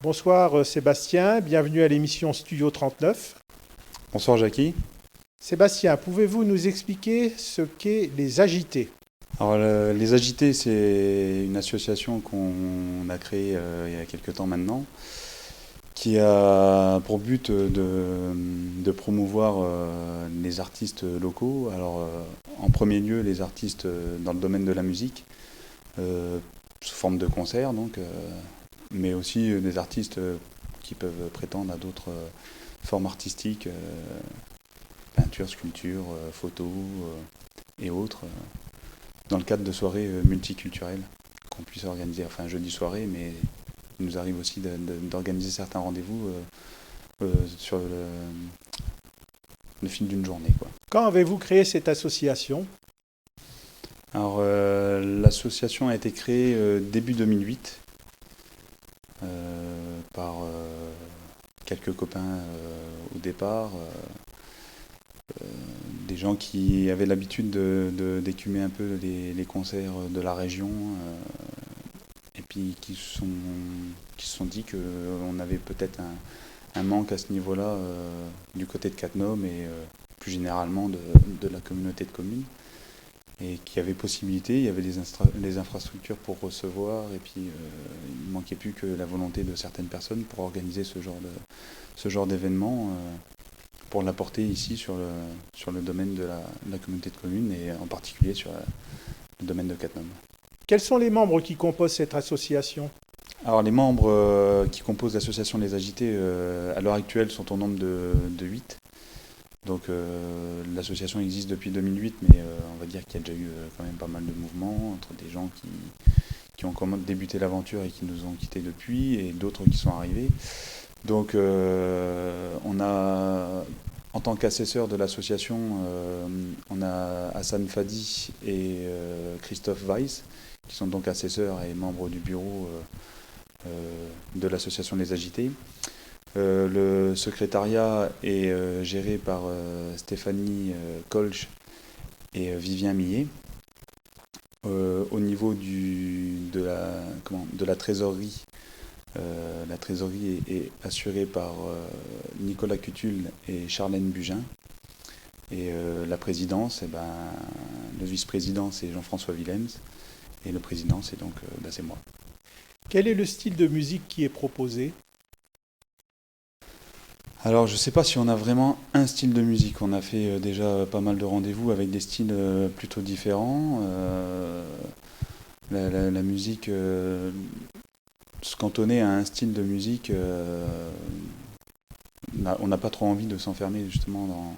Bonsoir Sébastien, bienvenue à l'émission Studio 39. Bonsoir Jackie. Sébastien, pouvez-vous nous expliquer ce qu'est les Agités? Alors les Agités, c'est une association qu'on a créée il y a quelques temps maintenant, qui a pour but de promouvoir les artistes locaux. Alors en premier lieu les artistes dans le domaine de la musique, sous forme de concerts donc, mais aussi des artistes qui peuvent prétendre à d'autres formes artistiques, peinture, sculpture, photo et autres, dans le cadre de soirées multiculturelles qu'on puisse organiser. Enfin, jeudi soirée, mais il nous arrive aussi d'organiser certains rendez-vous sur le fil d'une journée, quoi. Quand avez-vous créé cette association? Alors, l'association a été créée début 2008 par quelques copains au départ. Des gens qui avaient l'habitude d'écumer un peu les concerts de la région, et puis qui se sont dit qu'on avait peut-être un manque à ce niveau-là du côté de Cattenom et plus généralement de la communauté de communes, et qu'il y avait possibilité, il y avait les infrastructures pour recevoir, et puis il ne manquait plus que la volonté de certaines personnes pour organiser ce genre d'événement, pour l'apporter ici sur le domaine de la communauté de communes, et en particulier sur le domaine de Cattenom. Quels sont les membres qui composent cette association? Alors les membres qui composent l'association Les Agités à l'heure actuelle sont au nombre de 8. Donc l'association existe depuis 2008, mais on va dire qu'il y a déjà eu quand même pas mal de mouvements entre des gens qui ont débuté l'aventure et qui nous ont quittés depuis, et d'autres qui sont arrivés. Donc on a, en tant qu'assesseur de l'association, on a Hassan Fadi et Christophe Weiss, qui sont donc assesseurs et membres du bureau de l'association Les Agités. Le secrétariat est géré par Stéphanie Kolch et Vivien Millet. Au niveau de la trésorerie, la trésorerie est assurée par Nicolas Cutul et Charlène Bugin. Et la présidence, le vice-président, c'est Jean-François Willems. Et le président, c'est donc c'est moi. Quel est le style de musique qui est proposé? Alors je ne sais pas si on a vraiment un style de musique. On a fait déjà pas mal de rendez-vous avec des styles plutôt différents. La musique, se cantonner à un style de musique, on n'a pas trop envie de s'enfermer justement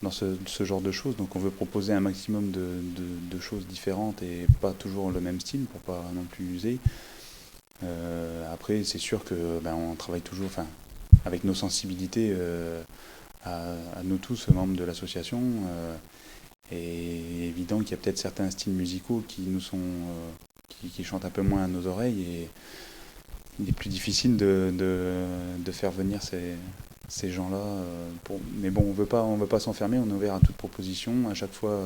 dans ce genre de choses. Donc on veut proposer un maximum de choses différentes et pas toujours le même style pour pas non plus user. Après c'est sûr que on travaille toujours avec nos sensibilités à nous tous, membres de l'association. Et évident qu'il y a peut-être certains styles musicaux qui nous sont qui chantent un peu moins à nos oreilles, et il est plus difficile de faire venir ces gens-là. Mais bon, on veut pas s'enfermer, on est ouvert à toute proposition. À chaque fois,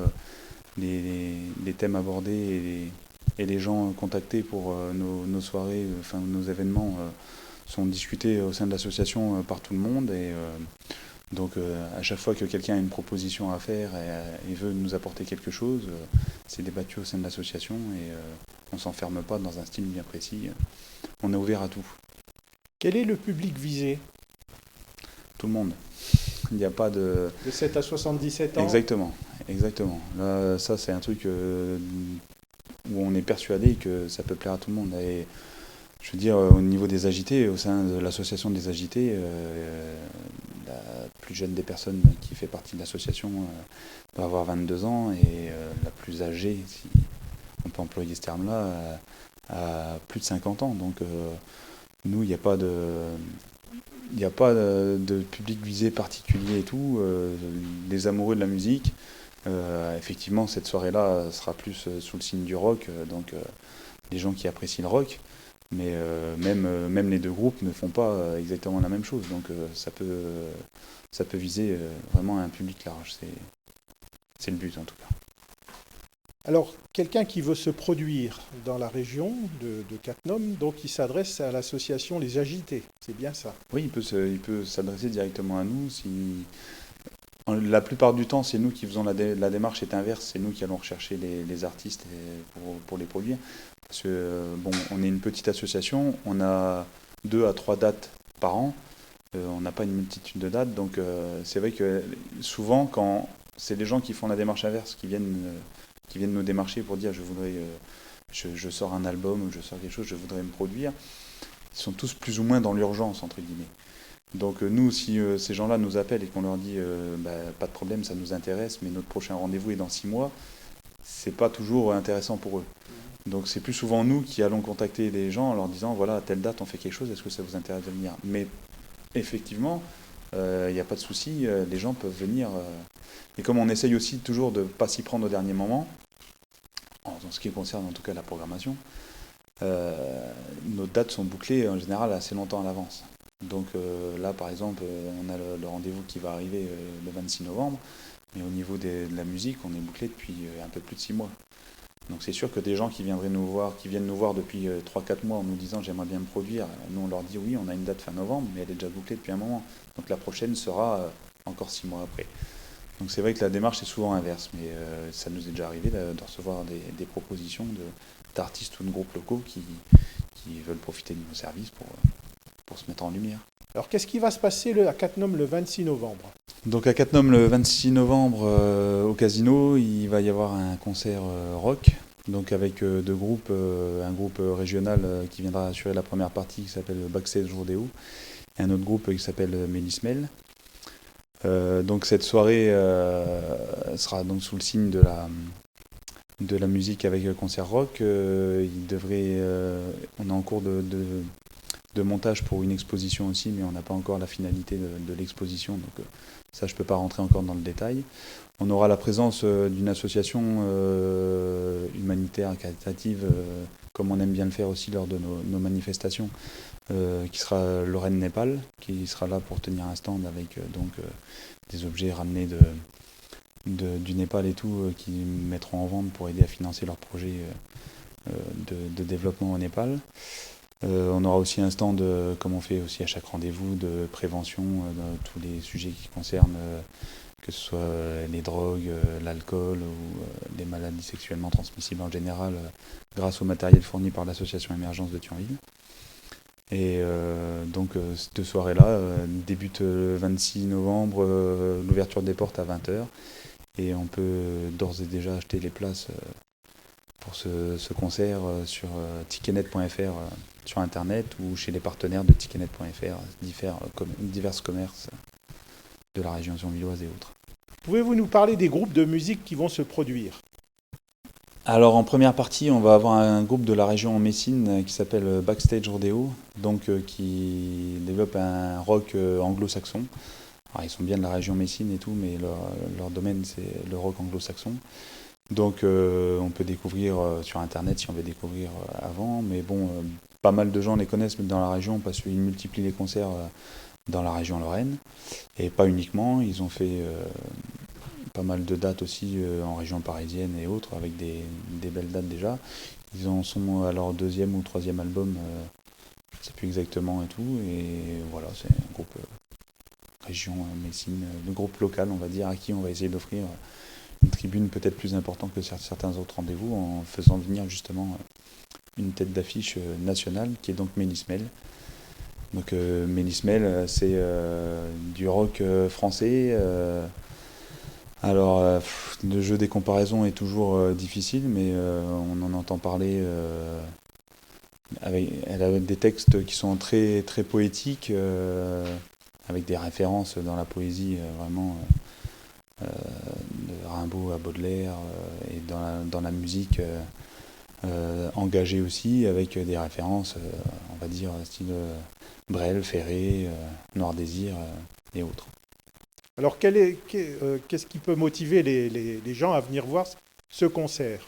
les thèmes abordés et les gens contactés pour nos soirées, nos événements sont discutés au sein de l'association par tout le monde. Et donc à chaque fois que quelqu'un a une proposition à faire et veut nous apporter quelque chose, c'est débattu au sein de l'association, et on ne s'enferme pas dans un style bien précis. On est ouvert à tout. Quel est le public visé? Tout le monde. Il n'y a pas de... De 7 à 77 ans? Exactement. Là, ça, c'est un truc où on est persuadé que ça peut plaire à tout le monde. Et je veux dire, au niveau des Agités, au sein de l'association des Agités, la plus jeune des personnes qui fait partie de l'association va avoir 22 ans, et la plus âgée, si on peut employer ce terme-là, a plus de 50 ans. Donc nous, il n'y a pas de public visé particulier et tout. Les amoureux de la musique, effectivement, cette soirée-là sera plus sous le signe du rock, donc les gens qui apprécient le rock. Mais même les deux groupes ne font pas exactement la même chose. Donc ça peut viser vraiment un public large. C'est le but en tout cas. Alors, quelqu'un qui veut se produire dans la région de Cattenom, donc il s'adresse à l'association Les Agités, c'est bien ça? Oui, il peut s'adresser directement à nous. La plupart du temps, c'est nous qui faisons la démarche est inverse, c'est nous qui allons rechercher les artistes pour les produire. Parce que, bon, on est une petite association, on a 2 à 3 dates par an, on n'a pas une multitude de dates, donc c'est vrai que souvent, quand c'est les gens qui font la démarche inverse, qui viennent nous démarcher pour dire je sors un album ou je sors quelque chose, je voudrais me produire, ils sont tous plus ou moins dans l'urgence, entre guillemets. Donc nous, si ces gens-là nous appellent et qu'on leur dit pas de problème, ça nous intéresse, mais notre prochain rendez-vous est dans 6 mois, c'est pas toujours intéressant pour eux. Donc c'est plus souvent nous qui allons contacter les gens en leur disant voilà, à telle date on fait quelque chose, est-ce que ça vous intéresse de venir? Mais effectivement, il n'y a pas de souci, les gens peuvent venir. Et comme on essaye aussi toujours de ne pas s'y prendre au dernier moment, en ce qui concerne en tout cas la programmation, nos dates sont bouclées en général assez longtemps à l'avance. Donc là, par exemple, on a le rendez-vous qui va arriver le 26 novembre, mais au niveau de la musique, on est bouclé depuis un peu plus de 6 mois. Donc c'est sûr que des gens qui viennent nous voir depuis 3-4 mois en nous disant j'aimerais bien me produire, nous on leur dit oui, on a une date fin novembre, mais elle est déjà bouclée depuis un moment. Donc la prochaine sera encore 6 mois après. Donc c'est vrai que la démarche est souvent inverse, mais ça nous est déjà arrivé de recevoir des propositions d'artistes ou de groupes locaux qui veulent profiter de nos services pour se mettre en lumière. Alors, qu'est-ce qui va se passer à Cattenom le 26 novembre? Donc à Cattenom le 26 novembre au Casino, il va y avoir un concert rock, donc avec deux groupes, un groupe régional qui viendra assurer la première partie qui s'appelle Backstage Rodeo, et un autre groupe qui s'appelle Mélismel. Donc cette soirée sera donc sous le signe de la musique avec concert rock. On est en cours de montage pour une exposition aussi, mais on n'a pas encore la finalité de l'exposition, donc ça je peux pas rentrer encore dans le détail. On aura la présence d'une association humanitaire, caritative, comme on aime bien le faire aussi lors de nos manifestations, qui sera Lorraine Népal, qui sera là pour tenir un stand avec des objets ramenés du Népal et tout, qui mettront en vente pour aider à financer leurs projets de développement au Népal. On aura aussi un stand, comme on fait aussi à chaque rendez-vous, de prévention de tous les sujets qui concernent, que ce soit les drogues, l'alcool ou les maladies sexuellement transmissibles en général, grâce au matériel fourni par l'association Émergence de Thionville. Et donc cette soirée-là débute le 26 novembre, l'ouverture des portes à 20h, et on peut d'ores et déjà acheter les places pour ce concert sur ticketnet.fr sur internet ou chez les partenaires de ticketnet.fr, divers commerces de la région thionvilloise et autres. Pouvez-vous nous parler des groupes de musique qui vont se produire? Alors en première partie, on va avoir un groupe de la région Messine qui s'appelle Backstage Rodeo, donc qui développe un rock anglo-saxon. Alors, ils sont bien de la région Messine et tout, mais leur domaine c'est le rock anglo-saxon. Donc on peut découvrir sur internet si on veut découvrir avant, mais bon, pas mal de gens les connaissent dans la région parce qu'ils multiplient les concerts dans la région Lorraine, et pas uniquement, ils ont fait pas mal de dates aussi en région parisienne et autres, avec des belles dates déjà. Ils en sont à leur 2e ou 3e album, je ne sais plus exactement et tout, et voilà, c'est un groupe région Messine, le groupe local on va dire, à qui on va essayer d'offrir une tribune peut-être plus importante que certains autres rendez-vous, en faisant venir justement une tête d'affiche nationale qui est donc Mélismel. Donc Mélismel, c'est du rock français. Alors le jeu des comparaisons est toujours difficile, mais on en entend parler. Elle a des textes qui sont très très poétiques, avec des références dans la poésie vraiment. De Rimbaud à Baudelaire, et dans la musique engagée aussi, avec des références, on va dire, style Brel, Ferré, Noir Désir et autres. Alors, qu'est-ce qui peut motiver les gens à venir voir ce concert?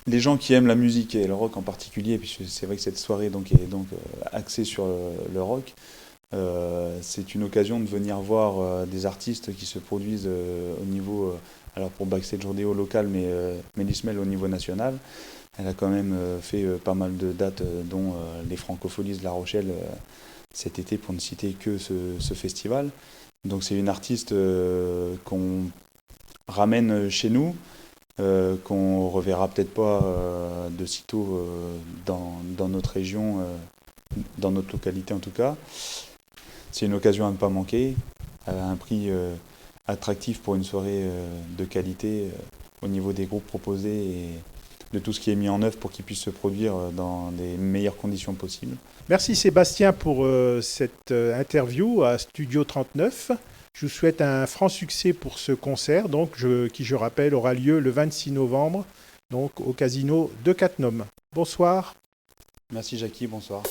Les gens qui aiment la musique et le rock en particulier, puisque c'est vrai que cette soirée est axée sur le rock, c'est une occasion de venir voir des artistes qui se produisent au niveau alors pour Backstage Rodeo local, mais Mélismel au niveau national. Elle a quand même fait pas mal de dates, dont les Francopholies de La Rochelle cet été, pour ne citer que ce festival. Donc c'est une artiste qu'on ramène chez nous, qu'on reverra peut-être pas de sitôt dans notre région, dans notre localité en tout cas. C'est une occasion à ne pas manquer, à un prix attractif pour une soirée de qualité au niveau des groupes proposés et de tout ce qui est mis en œuvre pour qu'ils puissent se produire dans les meilleures conditions possibles. Merci Sébastien pour cette interview à Studio 39. Je vous souhaite un franc succès pour ce concert, donc, qui, je rappelle, aura lieu le 26 novembre donc, au Casino de Cattenom. Bonsoir. Merci Jackie, bonsoir.